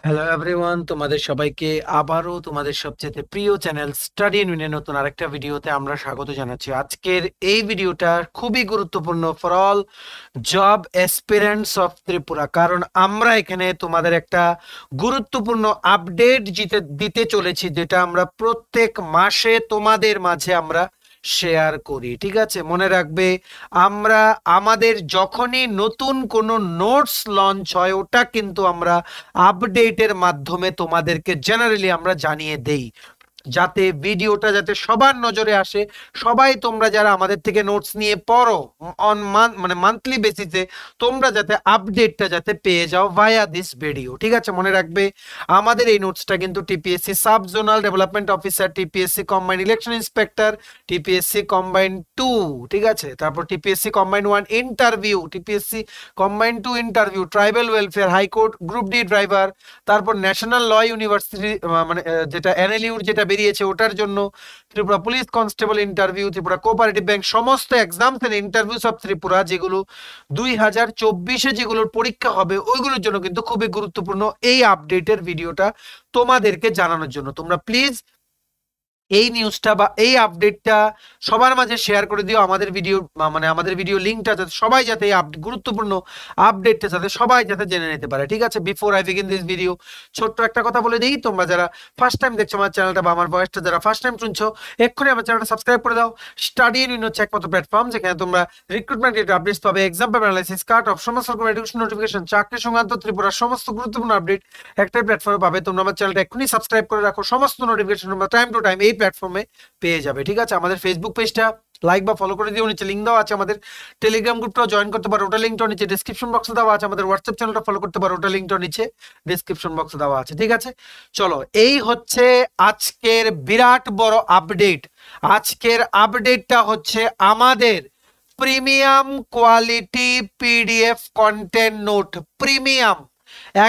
Hello everyone, তোমাদের সবাইকে আবারও তোমাদের সবচেয়ে প্রিয় চ্যানেল স্টাডি ইউনিয়নের নতুন আরেকটা ভিডিওতে আমরা স্বাগত জানাচ্ছি। আজকের এই ভিডিওটা খুবই গুরুত্বপূর্ণ for all job aspirants of Tripura, কারণ আমরা এখানে তোমাদের একটা গুরুত্বপূর্ণ আপডেট দিতে চলেছি, যেটা আমরা প্রত্যেক মাসে তোমাদের মাঝে আমরা শেয়ার করি। ঠিক আছে, মনে রাখবে আমরা আমাদের যখনই নতুন কোনো নোটস লঞ্চ হয় ওটা কিন্তু আমরা আপডেটের মাধ্যমে তোমাদেরকে জেনারেলি আমরা জানিয়ে দেই, যাতে ভিডিওটা যাতে সবার নজরে আসে। সবাই তোমরা যারা আমাদের থেকে নোটস নিয়ে পড়ো অন মান্থলি বেসিসে, তোমরা যাতে আপডেটটা যাতে পেয়ে যাও ভায়া দিস ভিডিও। ঠিক আছে, মনে রাখবে আমাদের এই নোটসটা কিন্তু TPSC sub zonal development officer, TPSC combined election inspector, TPSC combined 2, ঠিক আছে, তারপর TPSC combined 1 interview, TPSC combined 2 interview, tribal welfare, high court group D driver, তারপর ন্যাশনাল ল ইউনিভার্সিটি যেটা এনএলইউর যেটা বেরিয়েছে ওটার জন্য, Tripura police constable interview, Tripura cooperative bank, সমস্ত exams and interviews of Tripura যেগুলো 2024-এ যেগুলোর পরীক্ষা হবে ওইগুলোর জন্য কিন্তু খুবই গুরুত্বপূর্ণ এই আপডেটের ভিডিওটা তোমাদেরকে জানানোর জন্য। তোমরা প্লিজ এই নিউজটা বা এই আপডেটটা সবার মাঝে শেয়ার করে দিও। আমাদের ভিডিও লিঙ্কটা যাতে সবাই যাতে এই গুরুত্বপূর্ণ আপডেটটা যাতে সবাই যাতে জেনে নিতে পারে। ঠিক আছে, before I begin this video ছোট্ট একটা কথা বলে দিই, তোমরা যারা ফার্স্ট টাইম দেখছো আমার চ্যানেলটা বা আমার ভয়েসটা যারা ফার্স্ট টাইম শুনছো, এক্ষুনি আমার চ্যানেলটা সাবস্ক্রাইব করে দাও। স্টাডি ইন হচ্ছে একমাত্র প্ল্যাটফর্ম যেখানে তোমরা রিক্রুটমেন্ট রিলেটেড আপডেটস পাবে, exam paper analysis, cut off, সমস্ত রকম এডুকেশন নোটিফিকেশন, চাকরি সংক্রান্ত ত্রিপুরার সমস্ত গুরুত্বপূর্ণ আপডেট একটাই প্ল্যাটফর্মে পাবে। তোমরা আমার চ্যানেলটা এক্ষুনি সাবস্ক্রাইব করে রাখো, সমস্ত নোটিফিকেশন তোমরা টাইম টু টাইম এই প্ল্যাটফর্মে পেয়ে যাবে। ঠিক আছে, আমাদের ফেসবুক পেজটা লাইক বা ফলো করে দিও, নিচে লিঙ্ক দেওয়া আছে। আমাদের টেলিগ্রাম গ্রুপটাও জয়েন করতে পারো, ওটা লিঙ্কটাও নিচে ডেসক্রিপশন বক্সে দেওয়া আছে। আমাদের হোয়াটসঅ্যাপ চ্যানেলটা ফলো করতে পারো, ওটা লিঙ্কটাও নিচে ডেসক্রিপশন বক্সে দেওয়া আছে। ঠিক আছে, চলো, এই হচ্ছে আজকের বিরাট বড় আপডেট। আজকের আপডেটটা হচ্ছে আমাদের premium quality PDF content note, premium,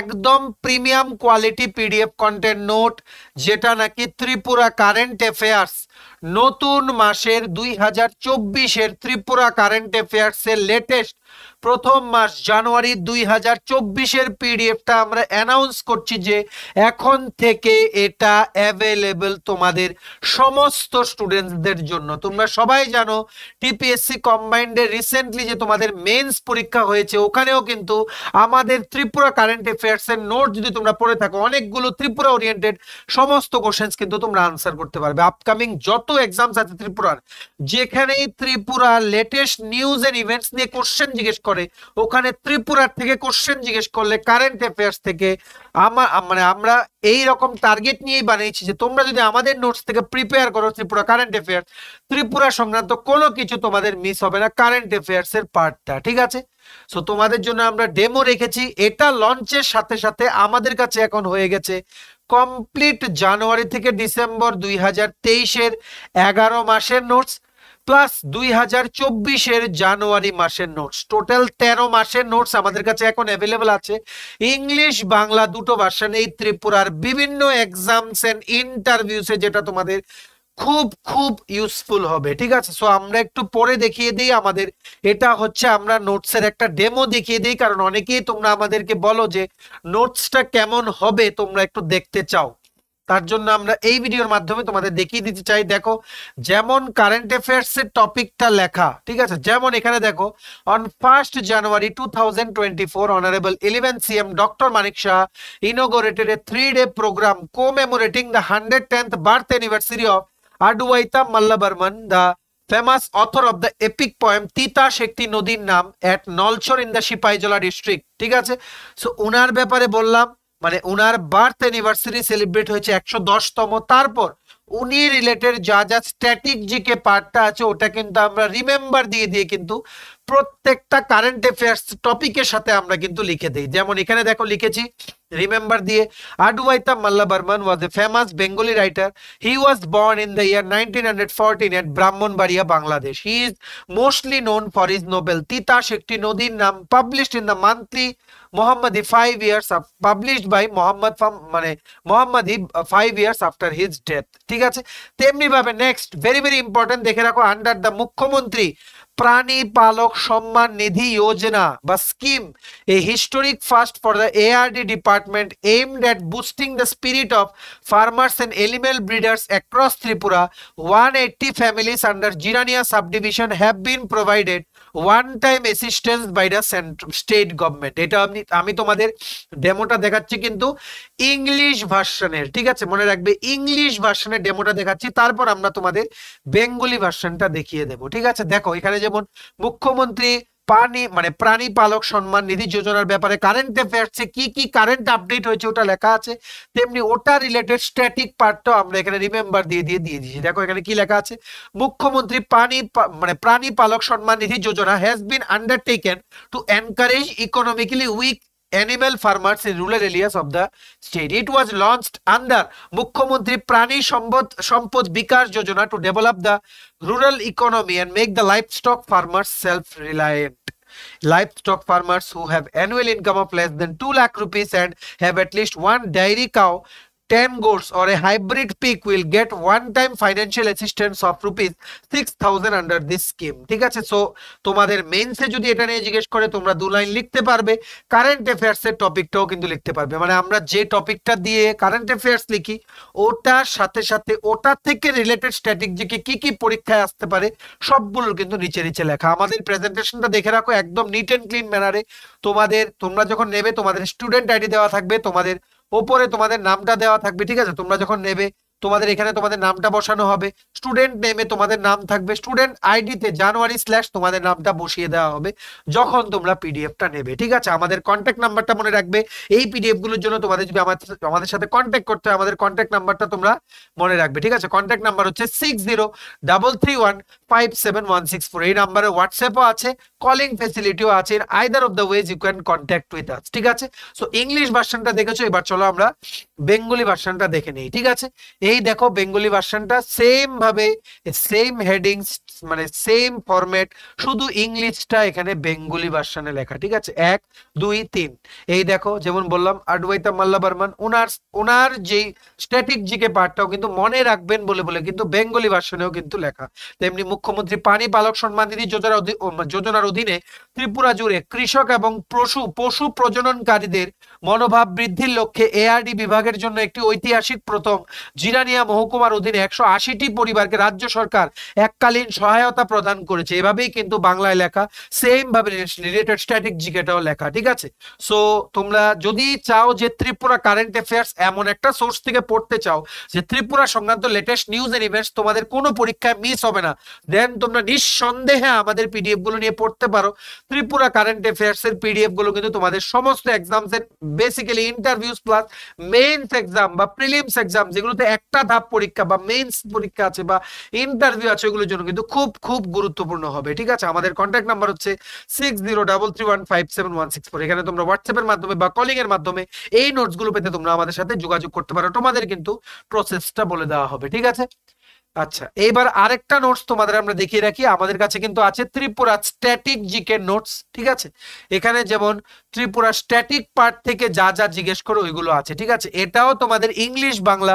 একদম premium quality PDF content note, যেটা নাকি ত্রিপুরা কারেন্ট অ্যাফেয়ার্স নতুন মাসের 2024-এর ত্রিপুরা কারেন্ট অ্যাফেয়ার্সের লেটেস্ট প্রথম মাস জানুয়ারি 2024-এর পিডিএফটা আমরা অ্যানাউন্স করছি যে এখন থেকে এটা অ্যাভেলেবল তোমাদের সমস্ত স্টুডেন্টসদের জন্য। তোমরা সবাই জানো টিপিএসসি কম্বাইন্ডের রিসেন্টলি যে তোমাদের মেন্স পরীক্ষা হয়েছে, ওখানেও কিন্তু আমাদের ত্রিপুরা কারেন্ট অ্যাফেয়ার্সের নোট যদি তোমরা পড়ে থাকো, অনেকগুলো ত্রিপুরা ওরিয়েন্টেড সমস্ত কোশ্চেন্স কিন্তু তোমরা আনসার করতে পারবে। আপকামিং যত এক্সামস আছে ত্রিপুরার, যেখানেই Tripura latest news and events নিয়ে কোশ্চেন জিজ্ঞেস করে, ওখানে ত্রিপুরার থেকে কোশ্চেন জিজ্ঞেস করলে কারেন্ট অ্যাফেয়ার্স থেকে আমরা এই রকম টার্গেট নিয়েই বানিয়েছি যে তোমরা যদি আমাদের নোটস থেকে প্রিপেয়ার করো ত্রিপুরা কারেন্ট অ্যাফেয়ার্স, ত্রিপুরা সংক্রান্ত কোনো কিছু তোমাদের মিস হবে না কারেন্ট অ্যাফেয়ার্স এর পার্টটা। ঠিক আছে, সো তোমাদের জন্য আমরা ডেমো রেখেছি। এটা লঞ্চের সাথে সাথে আমাদের কাছে এখন হয়ে গেছে কমপ্লিট জানুয়ারি থেকে ডিসেম্বর 2023-এর 11 মাসের নোটস প্লাস 2024-এর জানুয়ারি মাসের নোটস, টোটাল 13 মাসের নোটস আমাদের কাছে এখন অ্যাভেলেবল আছে। ইংলিশ বাংলা দুটো ভার্সন, এই ত্রিপুরার বিভিন্ন এক্সামস এন্ড ইন্টারভিউসে যেটা তোমাদের খুব খুব ইউজফুল হবে। ঠিক আছে, সো আমরা একটু পরে দেখিয়ে দিই আমাদের, এটা হচ্ছে আমরা নোটসের একটা ডেমো দেখিয়ে দিই, কারণ অনেকেই তোমরা আমাদেরকে বলো যে নোটসটা কেমন হবে তোমরা একটু দেখতে চাও, তার জন্য আমরা এই ভিডিওর মাধ্যমে তোমাদের দেখিয়ে দিতে চাই। দেখো, যেমন কারেন্ট অ্যাফেয়ার্স এর টপিকটা লেখা, ঠিক আছে, যেমন এখানে দেখো, on 1st January 2024 honourable 11 CM doctor Manik Shah inaugurated a 3-day program commemorating the 110th birth anniversary of Adwaita Mallabarman, the famous author of the epic poem তিতা শক্তি নদীর নাম, at Nalchar in the Sepahijala district. ঠিক আছে, সো উনার ব্যাপারে বললাম, উনার বার্থ অ্যানিভার্সারি সেলিব্রেট হয়েছে 110তম। তারপর উনি রিলেটেড যা যা স্ট্যাটিক জিকে পার্টটা আছে ওটা কিন্তু আমরা রিমেম্বার দিয়ে দিয়ে কিন্তু প্রত্যেকটা কারেন্ট অ্যাফেয়ার্স টপিকের সাথে আমরা কিন্তু লিখে দেই। যেমন এখানে দেখো লিখেছি রিমেম্বার দিয়ে, Advaita Malla Barman was a famous Bengali writer. He was born in the year 1914 at Brahmanbaria, Bangladesh. He is mostly known for his novel Titash শক্তি নদীর নাম, published in the monthly Mohammadi 5 years published by Mohammadi 5 years after his death। ঠিক আছে, তেমনি ভাবে next very very important দেখে রাখো, under the মুখ্যমন্ত্রী প্রাণী পালক সম্মান নিধি যোজনা বা scheme, a historic first for the ARD department aimed at boosting the spirit of farmers and animal breeders across Tripura. 180 families under Jirania subdivision have been provided one-time assistance by the state government. এটা আমি তোমাদের ডেমোটা দেখাচ্ছি কিন্তু English ভার্সনের, ঠিক আছে, মনে রাখবে ইংলিশ ভার্সনের ডেমোটা দেখাচ্ছি, তারপর আমরা তোমাদের বেঙ্গলি ভার্সনটা দেখিয়ে দেবো, ঠিক আছে। দেখো এখানে যেমন মুখ্যমন্ত্রী প্রাণী পালক সম্মান নিধি যোজনার ব্যাপারে কারেন্ট অ্যাফেয়ার্সে কি কি কারেন্ট আপডেট হয়েছে ওটা লেখা আছে, তেমনি ওটা রিলেটেড স্ট্যাটিক পার্টটাও আমরা এখানে রিমেম্বার দিয়ে দিয়েছি। দেখো এখানে কি লেখা আছে, মুখ্যমন্ত্রী Prani Palak Samman Nidhi Yojana has been undertaken to encourage economically weak animal farmers in rural areas of the state. It was launched under Mukhyamantri Prani Sampad Vikas Yojana to develop the rural economy and make the livestock farmers self-reliant. Livestock farmers who have annual income of less than 2 lakh rupees and have at least one dairy cow, 10 goats or a hybrid pig will get one-time financial assistance of rupees 6,000 under this scheme. ঠিক আছে, so তোমাদের মেইনসে যদি এটা নিয়ে জিজ্ঞেস করে তোমরা 2 line লিখতে পারবে, কারেন্ট অ্যাফেয়ার্স এর টপিকটাও কিন্তু লিখতে পারবে। মানে আমরা যে টপিকটা দিয়ে কারেন্ট অ্যাফেয়ার্স লিখি ওটার সাথে সাথে ওটা থেকে রিলেটেড স্ট্র্যাটেজিকে কি কি পরীক্ষায় আসতে পারে সবগুলো কিন্তু নিচে নিচে লেখা। আমাদের প্রেজেন্টেশনটা দেখে রাখো একদম নিট এন্ড ক্লিন ম্যানারে। তোমরা যখন নেবে তোমাদের স্টুডেন্ট আইডি দেওয়া থাকবে, তোমাদের ওপরে তোমাদের নামটা দেওয়া থাকবে, ঠিক আছে। তোমরা যখন নেবে তোমাদের এখানে তোমাদের নামটা বসানো হবে, স্টুডেন্ট নেমে তোমাদের নাম থাকবে, স্টুডেন্ট আইডিতে জানুয়ারি / তোমাদের নামটা বসিয়ে দেওয়া হবে যখন তোমরা পিডিএফটা নেবে, ঠিক আছে। আমাদের কন্ট্যাক্ট নাম্বারটা মনে রাখবে, এই পিডিএফ গুলোর জন্য তোমাদের যদি আমাদের সাথে কন্ট্যাক্ট করতে হয় আমাদের কন্ট্যাক্ট নাম্বারটা তোমরা মনে রাখবে, ঠিক আছে। কন্ট্যাক্ট নাম্বার হচ্ছে 6033157164। এই নাম্বারে হোয়াটসঅ্যাপও আছে, কলিং ফেসিলিটিও আছে। Either of the ways you can contact with us, ঠিক আছে। সো ইংলিশ ভার্সনটা দেখেছো, এবার চলো আমরা বেঙ্গলি ভার্সনটা দেখে নেই, ঠিক আছে। এই দেখো বেঙ্গলি ভার্সনটা সেম ভাবে সেম হেডিংস মানে সেম ফরম্যাট, শুধু ইংলিশটা এখানে বেঙ্গলি ভার্সনে লেখা, ঠিক আছে। 1 2 3 এই দেখো যেমন বললাম অদ্বৈতা মাল্লা বর্মন ওনার যে স্ট্যাটিক জিকে পার্টটাও কিন্তু মনে রাখবেন বলে কিন্তু বেঙ্গলি ভার্সনেও কিন্তু লেখা। তেমনি মুখ্যমন্ত্রী প্রাণী পালক সম্মান নিধি যোজনার অধীনে ত্রিপুরা জুড়ে কৃষক এবং পশু প্রজননকারীদের মনোভাব বৃদ্ধির লক্ষ্যে এআরডি বিভাগের জন্য একটি ঐতিহাসিক প্রথম জিরানিয়া মহকুমার অধীনে 180টি পরিবারকে রাজ্য সরকার এককালীন সহায়তা প্রদান করেছে। এভাবেই কিন্তু বাংলায় লেখা, সেম ভাবে রিলেটেড স্ট্যাটিক জিকেটাও লেখা, ঠিক আছে। সো তোমরা যদি চাও যে ত্রিপুরা কারেন্ট অ্যাফেয়ার্স এমন একটা সোর্স থেকে পড়তে চাও যে ত্রিপুরা সংক্রান্ত লেটেস্ট নিউজ এন্ড ইভেন্টস তোমাদের কোনো পরীক্ষায় মিস হবে না, দেন তোমরা নিঃসন্দেহে আমাদের পিডিএফ গুলো নিয়ে পড়তে পারো। ত্রিপুরা কারেন্ট অ্যাফেয়ার্স এর পিডিএফ গুলো কিন্তু তোমাদের সমস্ত এক্সামস এর basically interviews plus means exam বা প্রিলিমস এক্সাম যেগুলোতে একটা ধাপ পরীক্ষা বা মেইনস পরীক্ষা আছে বা ইন্টারভিউ আছে ওগুলোর জন্য কিন্তু খুব খুব গুরুত্বপূর্ণ হবে, ঠিক আছে। আমাদের কন্ট্যাক্ট নাম্বার হচ্ছে 6033157164। এখানে তোমরা হোয়াটসঅ্যাপের মাধ্যমে বা কলিং এর মাধ্যমে এই নোটস গুলো পেতে তোমরা আমাদের সাথে যোগাযোগ করতে পারো, তোমাদের কিন্তু প্রসেসটা বলে দেওয়া হবে, ঠিক আছে। আচ্ছা, এইবার আরেকটা নোটস তোমাদের আমরা দেখিয়ে রাখি। আমাদের কাছে কিন্তু আছে ত্রিপুরা স্ট্যাটিক জিকে নোটস, ঠিক আছে। এখানে যেমন ত্রিপুরা স্ট্যাটিক পার্ট থেকে যা যা জিজ্ঞেস করো ওইগুলো আছে, ঠিক আছে। এটাও তোমাদের ইংলিশ বাংলা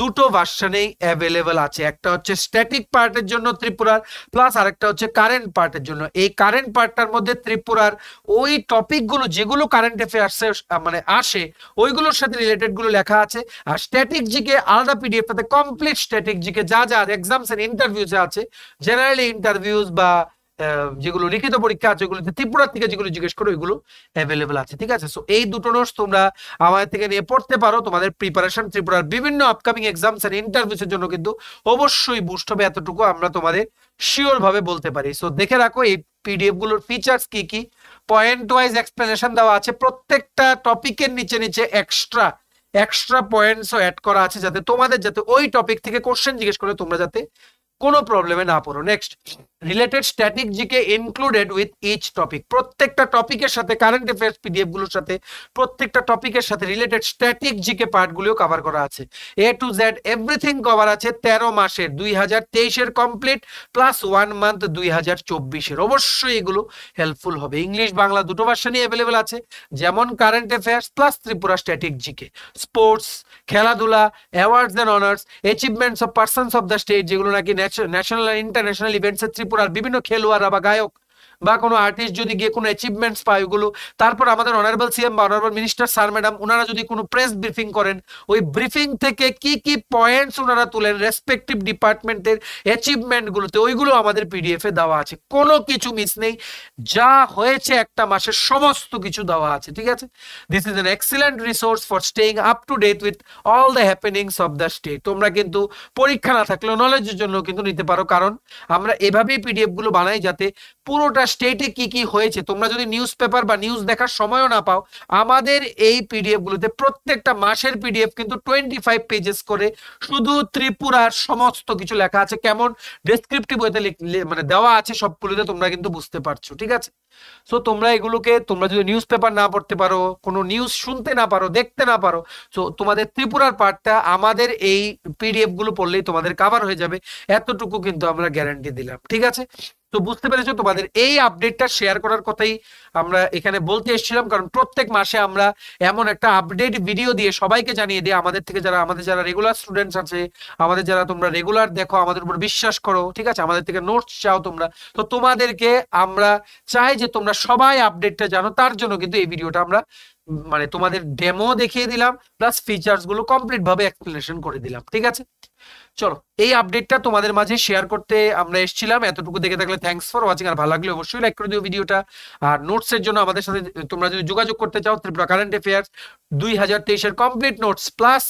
দুটো ভার্সনেই অ্যাভেলেবল আছে। একটা হচ্ছে স্ট্যাটিক পার্টের জন্য ত্রিপুরার, প্লাস আরেকটা হচ্ছে কারেন্ট পার্টের জন্য। এই কারেন্ট পার্টটার মধ্যে ত্রিপুরার ওই টপিকগুলো যেগুলো কারেন্ট অ্যাফেয়ার্সে মানে আসে ওইগুলোর সাথে রিলেটেড গুলো লেখা আছে। আর স্ট্যাটিক জিকে আলাদা পিডিএফটাতে কমপ্লিট স্ট্যাটিক জিকে যা যা এক্সামস এন্ড ইন্টারভিউস আছে, জেনারেলি ইন্টারভিউস বা যেগুলো লিখিত পরীক্ষা আছে ওগুলোতে ত্রিপুরা থেকে যেগুলো জিজ্ঞেস করো ওইগুলো অ্যাভেলেবল আছে, ঠিক আছে। সো এই দুটো নোটস তোমরা আমাদের থেকে নিয়ে পড়তে পারো। তোমাদের প্রিপারেশন ত্রিপুরার বিভিন্ন আপকামিং এক্সামস এন্ড ইন্টারভিউস এর জন্য কিন্তু অবশ্যই বুস্ট হবে, এতটুকু আমরা তোমাদের শিওর ভাবে বলতে পারি। সো দেখে রাখো এই পিডিএফ গুলোর ফিচার্স কি কি, পয়েন্ট ওয়াইজ এক্সপ্লেনেশন দেওয়া আছে, প্রত্যেকটা টপিকের নিচে নিচে এক্সট্রা পয়েন্টসও অ্যাড করা আছে যাতে তোমাদের যাতে ওই টপিক থেকে কোশ্চেন জিজ্ঞেস করে তোমরা যাতে কোনো প্রবলেমে না পড়ো। Next, related static GK included with each topic. প্রত্যেকটা টপিকের সাথে কারেন্ট অ্যাফেয়ার্স পিডিএফ গুলোর সাথে প্রত্যেকটা টপিকের সাথে রিলেটেড স্ট্যাটিক জিকে পার্টগুলিও কভার করা আছে। এ টু জেড এভরিথিং কভার আছে 13 মাসের 2023 কমপ্লিট প্লাস 1 মান্থ 2024। অবশ্যই এগুলো হেল্পফুল হবে। ইংলিশ বাংলা দুটো ভার্সনই অ্যাভেলেবল আছে, যেমন current affairs plus Tripura static GK. Sports, খেলাধুলা, awards and honours, achievements of persons of the state যেগুলো নাকি ন্যাশনাল আর ইন্টারন্যাশনাল ইভেন্টসে ত্রিপুরার বিভিন্ন খেলোয়াড়রা বা গায়ক বা কোনো আর্টিস্ট যদি গিয়ে কোনো অ্যাচিভমেন্টস পায় ওগুলো, তারপর আমাদের অনারেবল সিএম বা অনারেবল মিনিস্টার স্যার ম্যাডাম ওনারা যদি কোনো প্রেস ব্রিফিং করেন, ওই ব্রিফিং থেকে কি কি পয়েন্টস ওনারা তুলেন রেসপেক্টিভ ডিপার্টমেন্টের অ্যাচিভমেন্টগুলোতে, ওইগুলো আমাদের পিডিএফে দেওয়া আছে, কোনো কিছু মিস নেই, যা হয়েছে একটা মাসের সমস্ত কিছু দেওয়া আছে, ঠিক আছে। This is an excellent resource for staying up to date with all the happenings of the state. তোমরা কিন্তু পরীক্ষা না থাকলেও নলেজের জন্য কিন্তু নিতে পারো, কারণ আমরা এভাবেই পিডিএফ গুলো বানাই যাতে পুরোটা স্টেটে কি কি হয়েছে, তোমরা যদি নিউজ পেপার বা নিউজ দেখার সময়ও না পাও, আমাদের এই পিডিএফ গুলোতে প্রত্যেকটা মাসের পিডিএফ কিন্তু 25 পেজেস করে শুধু ত্রিপুরার সমস্ত কিছু লেখা আছে, কেমন ডেসক্রিপটিভ ওয়েতে মানে দেওয়া আছে সবগুলোতে, তোমরা কিন্তু বুঝতে পারছো, ঠিক আছে। সো তোমরা এগুলোকে, তোমরা যদি নিউজ পেপার না পড়তে পারো, কোনো নিউজ শুনতে না পারো, দেখতে না পারো, সো তোমাদের ত্রিপুরার পার্টটা আমাদের এই পিডিএফ গুলো পড়লেই তোমাদের কভার হয়ে যাবে, এতটুকু কিন্তু আমরা গ্যারান্টি দিলাম, ঠিক আছে। তো বুঝতে পেরেছো, তোমাদের এই আপডেটটা শেয়ার করার কথাই আমরা এখানে বলতে এসেছিলাম, কারণ প্রত্যেক মাসে আমরা এমন একটা আপডেট ভিডিও দিয়ে সবাইকে জানিয়ে দিই, আমাদের থেকে আমাদের যারা রেগুলার স্টুডেন্টস আছে, আমাদের যারা তোমরা রেগুলার দেখো, আমাদের উপর বিশ্বাস করো, ঠিক আছে, আমাদের থেকে নোটস চাও তোমরা, তো তোমাদেরকে আমরা চাই যে তোমরা সবাই আপডেটটা জানো, তার জন্য কিন্তু এই ভিডিওটা আমরা মানে তোমাদের ডেমো দেখিয়ে দিলাম, প্লাস ফিচার্স গুলো কমপ্লিট ভাবে এক্সপ্লেনেশন করে দিলাম, ঠিক আছে। চলো, এই আপডেটটা তোমাদের মাঝে শেয়ার করতে আমরা এসেছিলাম। এতটুকু দেখে থাকলে থ্যাঙ্কস ফর ওয়াচিং, আর ভালো লাগলে অবশ্যই লাইক করে দিও ভিডিওটা। আর নোটসের জন্য আমাদের সাথে তোমরা যদি যোগাযোগ করতে চাও, ত্রিপুরা কারেন্ট অ্যাফেয়ার্স 2023-এর কমপ্লিট নোটস প্লাস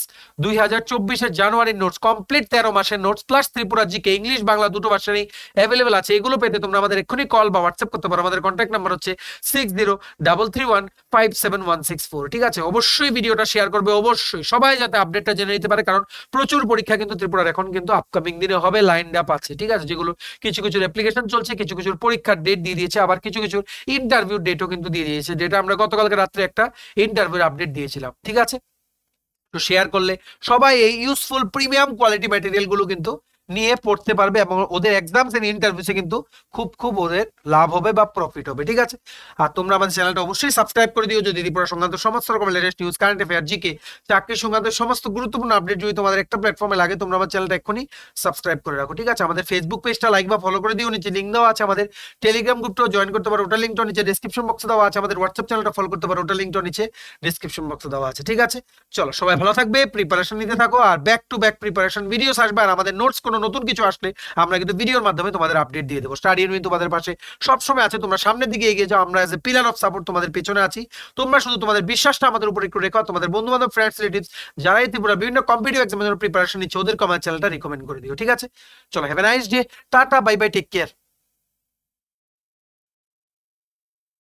2024-এর জানুয়ারির নোটস, কমপ্লিট 13 মাসের notes plus Tripura GK English Bangla দুটো ভার্সনই অ্যাভেলেবেল আছে। এগুলো পেতে তোমরা আমাদের এক্ষুনি কল বা হোয়াটসঅ্যাপ করতে পারো। আমাদের কন্ট্যাক্ট নাম্বার হচ্ছে 6033157164, ঠিক আছে। অবশ্যই ভিডিওটা শেয়ার করবে, অবশ্যই সবাই যাতে আপডেটটা জেনে নিতে পারে, কারণ প্রচুর পরীক্ষা কিন্তু ত্রিপুরার এখন কিন্তু আপকামিং দিনে হবে, লাইন আপ আছে, ঠিক আছে, যেগুলো কিছু কিছু অ্যাপ্লিকেশন চলছে, কিছু কিছু পরীক্ষার ডেট দিয়ে দিয়েছে, আবার কিছু কিছু ইন্টারভিউ ডেটও কিন্তু দিয়ে দিয়েছে, যেটা আমরা গতকালকে রাত্রে একটা ইন্টারভিউর আপডেট দিয়েছিলাম, ঠিক আছে। তো শেয়ার করলে সবাই এই ইউজফুল প্রিমিয়াম কোয়ালিটি ম্যাটেরিয়াল গুলো কিন্তু নিয়ে পড়তে পারবে, এবং ওদের এক্সামস এন্ড ইন্টারভিউসে কিন্তু খুব ওদের লাভ হবে বা প্রফিট হবে, ঠিক আছে। আর তোমরা আমাদের চ্যানেলটা অবশ্যই সাবস্ক্রাইব করে দিও, যদি ত্রিপুরা সংক্রান্ত সমস্ত রকম latest news, current affair, GK, চাকরি সংক্রান্ত সমস্ত গুরুত্বপূর্ণ আপডেট যদি তোমাদের একটা প্ল্যাটফর্মে লাগে, তোমরা আমার চ্যানেলটা এক্ষুনি সাবস্ক্রাইব করে রাখো, ঠিক আছে। আমাদের ফেসবুক পেজটা লাইক বা ফলো করে দিও, নিচে লিঙ্ক দেওয়া আছে, আমাদের টেলিগ্রাম গ্রুপটাও জয়েন করতে পারো, ওটা লিঙ্কটা নিচে ডেসক্রিপশন বক্সে দেওয়া আছে, আমাদের হোয়াটসঅ্যাপ চ্যানেলটা ফলো করতে পারো, ওটা লিঙ্কটা নিচে ডেসক্রিপশন বক্সে দেওয়া আছে, ঠিক আছে। চলো, সবাই ভালো থাকবে, প্রিপারেশন নিতে থাকো, আর back to back preparation videos আসবে, আর আমাদের নোটস কোনো নতুন কিছু আসলে আমরা কিন্তু ভিডিওর মাধ্যমে তোমাদের আপডেট দিয়ে দেবো। স্টাডি ইউনিয়ন তোমাদের পাশে সবসময় আছে, তোমরা সামনের দিকে এগিয়ে যাও, আমরা as a pillar of support তোমাদের পেছনে আছি। তোমরা শুধু তোমাদের বিশ্বাসটা আমাদের উপর একটু রেখো, তোমাদের বন্ধু বান্ধব, ফ্রেন্ডস, রিলেটিভস যারা এই ত্রিপুরা বিভিন্ন কম্পিটিটিভ এক্সামের জন্য প্রিপারেশন নিচ্ছে, ওদেরকে আমার চ্যানেলটা রিকমেন্ড করে দিও, ঠিক আছে। চলো, have a nice day, tata, bye bye, take care.